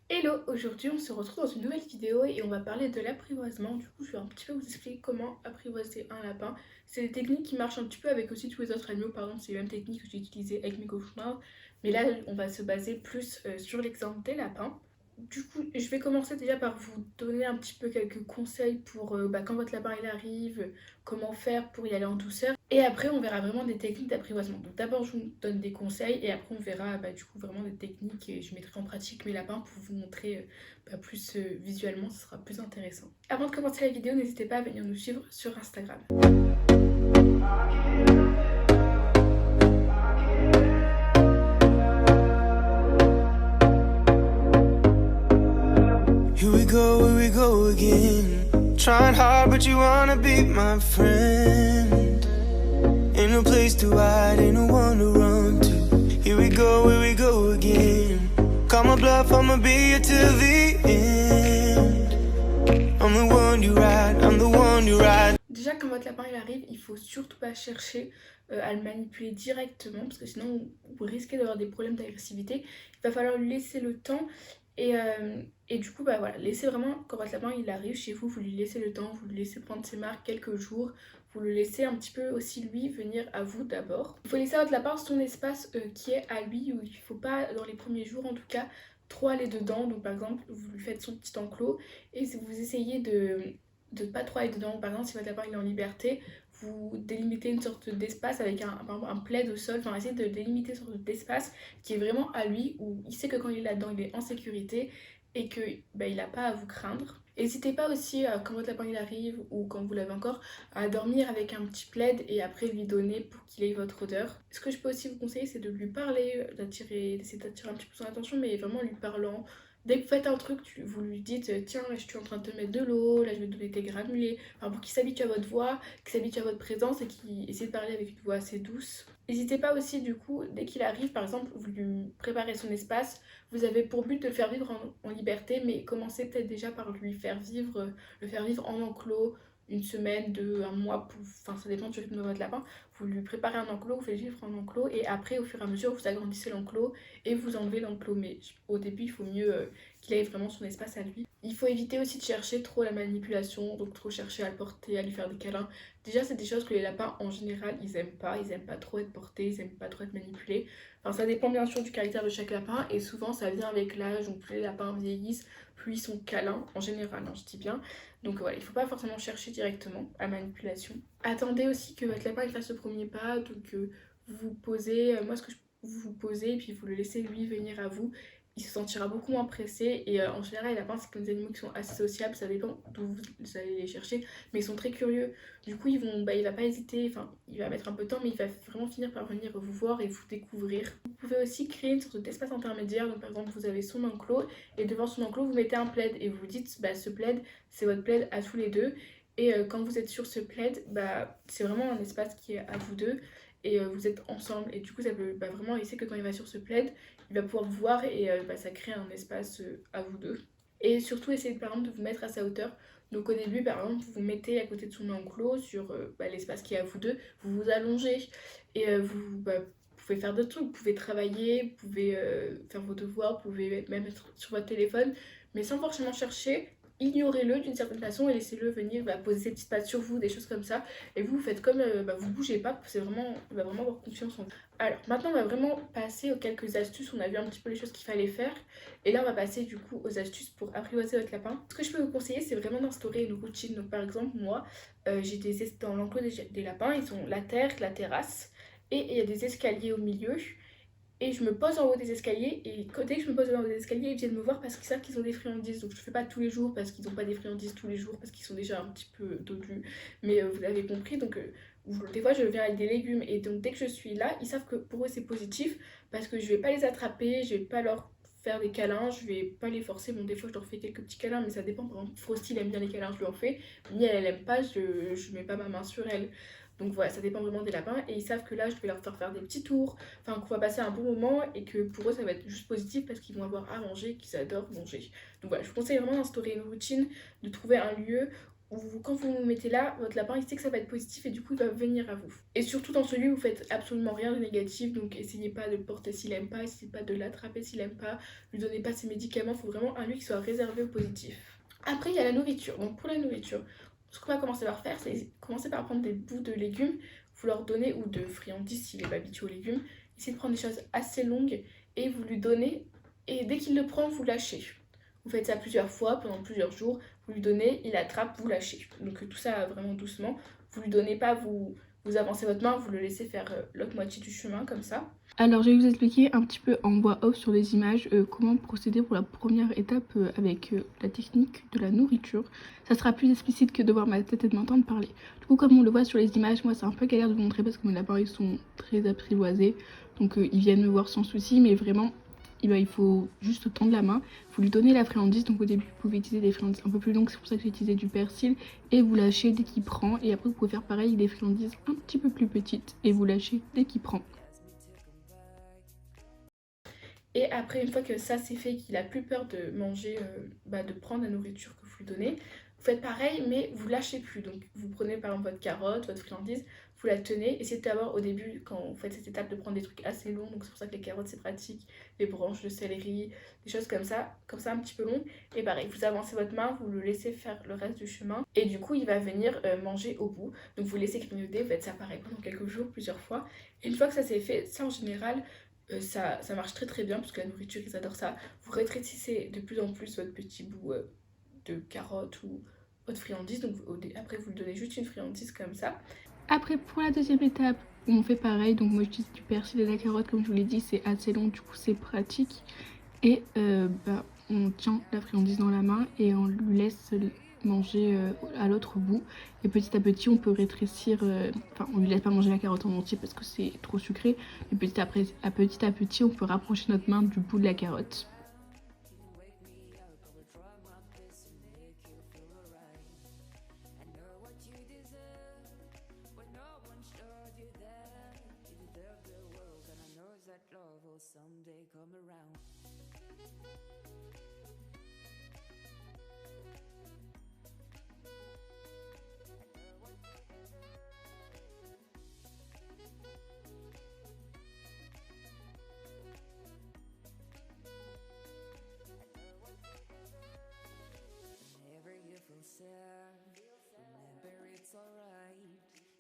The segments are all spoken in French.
Hello, aujourd'hui on se retrouve dans une nouvelle vidéo et on va parler de l'apprivoisement. Du coup, je vais un petit peu vous expliquer comment apprivoiser un lapin. C'est des techniques qui marchent un petit peu avec aussi tous les autres animaux. Par exemple, c'est les mêmes techniques que j'ai utilisées avec mes cauchemars. Mais là, on va se baser plus sur l'exemple des lapins. Du coup, je vais commencer déjà par vous donner un petit peu quelques conseils pour quand votre lapin il arrive, comment faire pour y aller en douceur. Et après, on verra vraiment des techniques d'apprivoisement. Donc d'abord, je vous donne des conseils et après, on verra du coup vraiment des techniques et je mettrai en pratique mes lapins pour vous montrer plus visuellement, ce sera plus intéressant. Avant de commencer la vidéo, n'hésitez pas à venir nous suivre sur Instagram. Here we go again. Trying hard, but you wanna be my friend. Ain't no place to hide, ain't no one to run to. Here we go again. Call my bluff, I'ma be here till the end. I'm the one you ride, I'm the one you ride. Déjà, quand votre lapin il arrive, il faut surtout pas chercher à le manipuler directement parce que sinon vous risquez d'avoir des problèmes d'agressivité. Il va falloir lui laisser le temps et du coup, voilà, laissez vraiment, quand votre lapin il arrive chez vous, vous lui laissez le temps, vous lui laissez prendre ses marques quelques jours, vous le laissez un petit peu aussi lui venir à vous d'abord. Il faut laisser à votre lapin son espace qui est à lui, où il ne faut pas, dans les premiers jours en tout cas, trop aller dedans. Donc par exemple, vous lui faites son petit enclos et si vous essayez de ne pas trop aller dedans. Par exemple, si votre lapin il est en liberté, vous délimitez une sorte d'espace avec un plaid au sol, enfin essayez de délimiter une sorte d'espace qui est vraiment à lui, où il sait que quand il est là-dedans, il est en sécurité et que il n'a pas à vous craindre. N'hésitez pas aussi, quand votre lapin il arrive ou quand vous l'avez encore, à dormir avec un petit plaid et après lui donner pour qu'il ait votre odeur. Ce que je peux aussi vous conseiller, c'est de lui parler, d'essayer d'attirer un petit peu son attention, mais vraiment lui parlant. Dès que vous faites un truc, vous lui dites tiens, là, je suis en train de te mettre de l'eau, là je vais te donner tes granulés, enfin, pour qu'il s'habitue à votre voix, qu'il s'habitue à votre présence et qu'il essaie de parler avec une voix assez douce. N'hésitez pas aussi du coup, dès qu'il arrive, par exemple, vous lui préparez son espace, vous avez pour but de le faire vivre en liberté, mais commencez peut-être déjà par lui faire vivre, le faire vivre en enclos, une semaine, un mois, enfin ça dépend du rythme de votre lapin. Vous lui préparez un enclos, vous faites vivre en enclos et après au fur et à mesure vous agrandissez l'enclos et vous enlevez l'enclos. Mais au début il faut mieux qu'il ait vraiment son espace à lui. Il faut éviter aussi de chercher trop la manipulation, donc trop chercher à le porter, à lui faire des câlins. Déjà c'est des choses que les lapins en général ils aiment pas trop être portés, ils aiment pas trop être manipulés. Enfin ça dépend bien sûr du caractère de chaque lapin et souvent ça vient avec l'âge, donc plus les lapins vieillissent, plus ils sont câlins en général, hein, je dis bien. Donc voilà, il ne faut pas forcément chercher directement à manipulation. Attendez aussi que votre lapin il fasse le premier pas, donc vous vous posez, moi ce que vous vous posez et puis vous le laissez lui venir à vous. Il se sentira beaucoup moins pressé et en général les lapins c'est comme des animaux qui sont assez sociables, ça dépend d'où vous allez les chercher, mais ils sont très curieux. Du coup il va pas hésiter, enfin il va mettre un peu de temps mais il va vraiment finir par venir vous voir et vous découvrir. Vous pouvez aussi créer une sorte d'espace intermédiaire, donc par exemple vous avez son enclos et devant son enclos vous mettez un plaid et vous vous dites ce plaid c'est votre plaid à tous les deux et quand vous êtes sur ce plaid c'est vraiment un espace qui est à vous deux et vous êtes ensemble et du coup ça peut vraiment il sait que quand il va sur ce plaid il va pouvoir vous voir et ça crée un espace à vous deux et surtout essayez par exemple de vous mettre à sa hauteur. Donc au début par exemple vous vous mettez à côté de son enclos sur l'espace qui est à vous deux, vous vous allongez et vous pouvez faire d'autres trucs, vous pouvez travailler, vous pouvez faire vos devoirs, vous pouvez même être sur votre téléphone mais sans forcément chercher. Ignorez-le d'une certaine façon et laissez-le venir poser ses petites pattes sur vous, des choses comme ça. Et vous faites comme, vous bougez pas, c'est vraiment, il va vraiment avoir confiance en vous. Alors maintenant on va vraiment passer aux quelques astuces, on a vu un petit peu les choses qu'il fallait faire. Et là on va passer du coup aux astuces pour apprivoiser votre lapin. Ce que je peux vous conseiller c'est vraiment d'instaurer une routine. Donc par exemple moi, j'ai dans l'enclos des lapins, ils ont la terre, la terrasse et il y a des escaliers au milieu. Et je me pose en haut des escaliers et dès que je me pose en haut des escaliers, ils viennent me voir parce qu'ils savent qu'ils ont des friandises. Donc je fais pas tous les jours parce qu'ils n'ont pas des friandises tous les jours parce qu'ils sont déjà un petit peu dodus. Mais vous avez compris, donc des fois je viens avec des légumes et donc dès que je suis là, ils savent que pour eux c'est positif parce que je vais pas les attraper, je vais pas leur faire des câlins, je vais pas les forcer. Bon des fois je leur fais quelques petits câlins mais ça dépend. Par exemple Frosty il aime bien les câlins, je lui en fais. Mia elle aime pas, je mets pas ma main sur elle. Donc voilà, ça dépend vraiment des lapins et ils savent que là je vais leur faire des petits tours, enfin qu'on va passer un bon moment et que pour eux ça va être juste positif parce qu'ils vont avoir à manger, qu'ils adorent manger. Donc voilà, je vous conseille vraiment d'instaurer une routine, de trouver un lieu quand vous vous mettez là, votre lapin il sait que ça va être positif et du coup il va venir à vous. Et surtout dans celui où vous faites absolument rien de négatif, donc essayez pas de le porter s'il aime pas, essayez pas de l'attraper s'il aime pas, lui donnez pas ses médicaments, il faut vraiment un lieu qui soit réservé au positif. Après il y a la nourriture, donc pour la nourriture, ce qu'on va commencer par faire, c'est commencer par prendre des bouts de légumes, vous leur donnez, ou de friandises s'il est pas habitué aux légumes, essayez de prendre des choses assez longues et vous lui donnez, et dès qu'il le prend, vous lâchez. Vous faites ça plusieurs fois, pendant plusieurs jours, vous lui donnez, il attrape, vous lâchez. Donc tout ça vraiment doucement. Vous lui donnez pas, vous avancez votre main, vous le laissez faire l'autre moitié du chemin comme ça. Alors je vais vous expliquer un petit peu en voix off sur les images comment procéder pour la première étape avec la technique de la nourriture. Ça sera plus explicite que de voir ma tête et de m'entendre parler. Du coup comme on le voit sur les images, moi c'est un peu galère de vous montrer parce que mes lapins ils sont très apprivoisés. Donc ils viennent me voir sans souci, mais vraiment il faut juste tendre la main, vous lui donnez la friandise, donc au début vous pouvez utiliser des friandises un peu plus longues, c'est pour ça que j'ai utilisé du persil, et vous lâchez dès qu'il prend, et après vous pouvez faire pareil avec des friandises un petit peu plus petites, et vous lâchez dès qu'il prend. Et après, une fois que ça c'est fait, qu'il a plus peur de manger, de prendre la nourriture que vous lui donnez, vous faites pareil, mais vous lâchez plus. Donc vous prenez par exemple votre carotte, votre friandise, vous la tenez. Essayez d'avoir au début, quand vous faites cette étape, de prendre des trucs assez longs. Donc c'est pour ça que les carottes c'est pratique, les branches de céleri, des choses comme ça un petit peu longues. Et pareil, vous avancez votre main, vous le laissez faire le reste du chemin. Et du coup, il va venir manger au bout. Donc vous laissez grignoter, vous faites ça pareil pendant quelques jours, plusieurs fois. Et une fois que ça c'est fait, ça en général, ça marche très très bien parce que la nourriture ils adorent ça. Vous rétrécissez de plus en plus votre petit bout de carotte ou votre friandise. Donc après vous lui donnez juste une friandise comme ça. Après pour la deuxième étape, on fait pareil. Donc moi j'utilise du persil et de la carotte comme je vous l'ai dit, c'est assez long du coup c'est pratique. Et on tient la friandise dans la main et on lui laisse manger à l'autre bout, et petit à petit on peut rétrécir, on lui laisse pas manger la carotte en entier parce que c'est trop sucré, mais petit à petit on peut rapprocher notre main du bout de la carotte.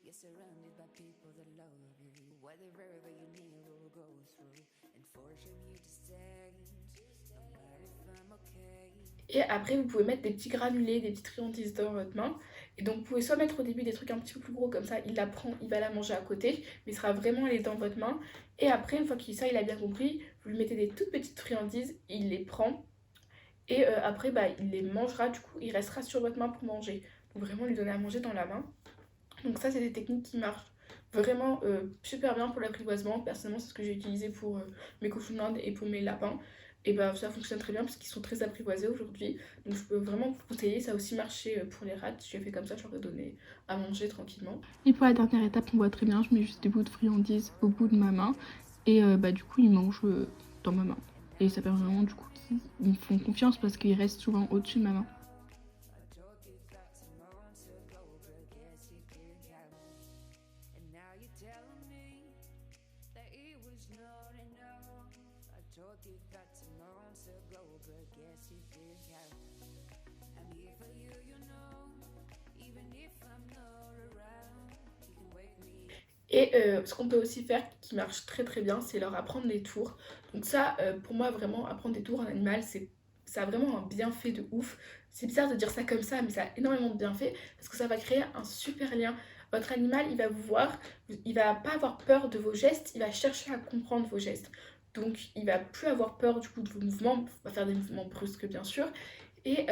You're surrounded by people that love you. Whatever you need will go through and fortune you to stay. If I'm okay. Et après, vous pouvez mettre des petits granulés, des petites friandises dans votre main. Et donc, vous pouvez soit mettre au début des trucs un petit peu plus gros, comme ça, il la prend, il va la manger à côté, mais il sera vraiment allé dans votre main. Et après, une fois qu'il ça, il a bien compris, vous lui mettez des toutes petites friandises, il les prend. Et après, il les mangera, du coup, il restera sur votre main pour manger. Donc, vraiment, lui donner à manger dans la main. Donc ça, c'est des techniques qui marchent vraiment super bien pour l'apprivoisement. Personnellement, c'est ce que j'ai utilisé pour mes cochons d'Inde et pour mes lapins. Et ça fonctionne très bien parce qu'ils sont très apprivoisés aujourd'hui. Donc je peux vraiment vous conseiller. Ça a aussi marché pour les rats. J'ai fait comme ça, je leur ai donné à manger tranquillement. Et pour la dernière étape, on voit très bien, je mets juste des bouts de friandises au bout de ma main. Et du coup, ils mangent dans ma main. Et ça permet vraiment du coup qu'ils me font confiance parce qu'ils restent souvent au-dessus de ma main. Et ce qu'on peut aussi faire qui marche très très bien, c'est leur apprendre des tours. Donc ça, pour moi, vraiment, apprendre des tours à un animal, ça a vraiment un bienfait de ouf. C'est bizarre de dire ça comme ça, mais ça a énormément de bienfaits parce que ça va créer un super lien. Votre animal, il va vous voir, il va pas avoir peur de vos gestes, il va chercher à comprendre vos gestes. Donc il va plus avoir peur du coup de vos mouvements, il va faire des mouvements brusques bien sûr. Et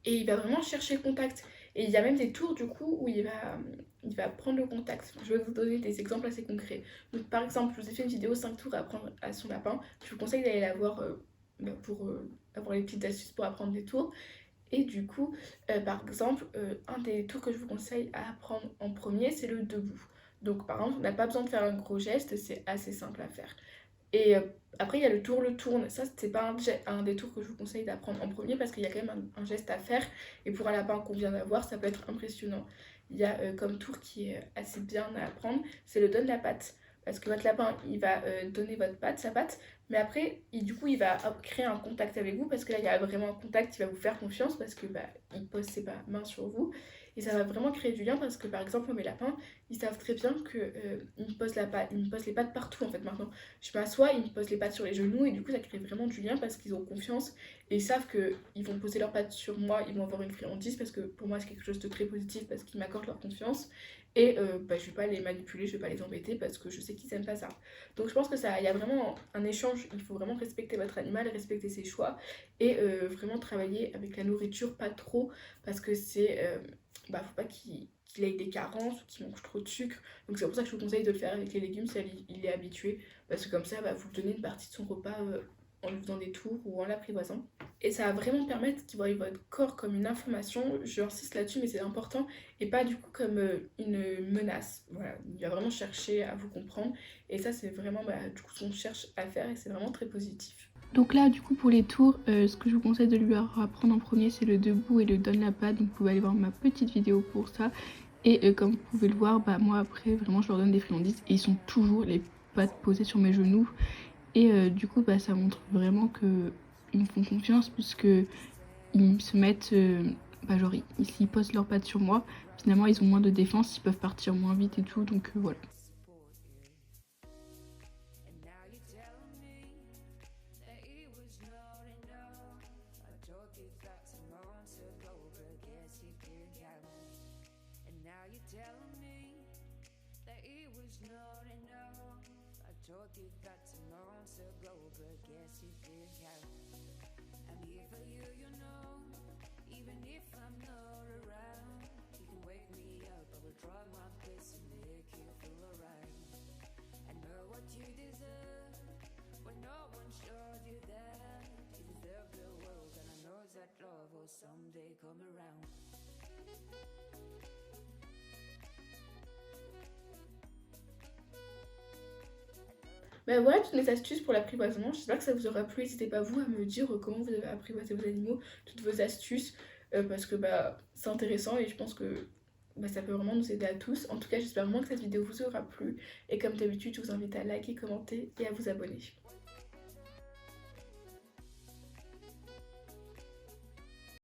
il va vraiment chercher le contact. Et il y a même des tours du coup où il va prendre le contact. Je vais vous donner des exemples assez concrets. Donc par exemple, je vous ai fait une vidéo 5 tours à apprendre à son lapin. Je vous conseille d'aller la voir pour avoir les petites astuces pour apprendre des tours. Et du coup, par exemple, un des tours que je vous conseille à apprendre en premier, c'est le debout. Donc par exemple, on n'a pas besoin de faire un gros geste, c'est assez simple à faire. Et après, il y a le tour, le tourne. Ça, c'est pas un des tours que je vous conseille d'apprendre en premier parce qu'il y a quand même un geste à faire. Et pour un lapin qu'on vient d'avoir, ça peut être impressionnant. Il y a comme tour qui est assez bien à apprendre, c'est le donne la patte. Parce que votre lapin, il va donner votre patte, sa patte, mais après, du coup, il va créer un contact avec vous parce que là, il y a vraiment un contact, il va vous faire confiance parce que il pose ses mains sur vous. Et ça va vraiment créer du lien parce que, par exemple, moi, mes lapins, ils savent très bien que ils me posent ils me posent les pattes partout en fait maintenant. Je m'assois, ils me posent les pattes sur les genoux et du coup ça crée vraiment du lien parce qu'ils ont confiance et ils savent qu'ils vont poser leurs pattes sur moi, ils vont avoir une friandise parce que pour moi c'est quelque chose de très positif parce qu'ils m'accordent leur confiance et je vais pas les manipuler, je vais pas les embêter parce que je sais qu'ils aiment pas ça. Donc je pense que ça, il y a vraiment un échange, il faut vraiment respecter votre animal, respecter ses choix et vraiment travailler avec la nourriture, pas trop parce que faut pas qu'il ait des carences ou qu'il mange trop de sucre. Donc c'est pour ça que je vous conseille de le faire avec les légumes si il est habitué. Parce que comme ça, vous lui donnez une partie de son repas en lui faisant des tours ou en l'apprivoisant. Et ça va vraiment permettre qu'il voie votre corps comme une information. J'insiste là-dessus, mais c'est important. Et pas du coup comme une menace. Voilà, il va vraiment chercher à vous comprendre. Et ça, c'est vraiment du coup ce qu'on cherche à faire et c'est vraiment très positif. Donc là, du coup, pour les tours, ce que je vous conseille de lui apprendre en premier, c'est le debout et le donne la patte. Donc vous pouvez aller voir ma petite vidéo pour ça. Et comme vous pouvez le voir, moi après, vraiment, je leur donne des friandises et ils sont toujours les pattes posées sur mes genoux. Et du coup, ça montre vraiment qu'ils me font confiance puisque ils se mettent, genre, s'ils posent leurs pattes sur moi, finalement, ils ont moins de défense, ils peuvent partir moins vite et tout. Donc voilà. Someday come around. Voilà toutes mes astuces pour l'apprivoisement. J'espère que ça vous aura plu. N'hésitez pas vous à me dire comment vous avez apprivoisé vos animaux, toutes vos astuces, parce que c'est intéressant et je pense que ça peut vraiment nous aider à tous. En tout cas, j'espère vraiment que cette vidéo vous aura plu. Et comme d'habitude, je vous invite à liker, commenter et à vous abonner.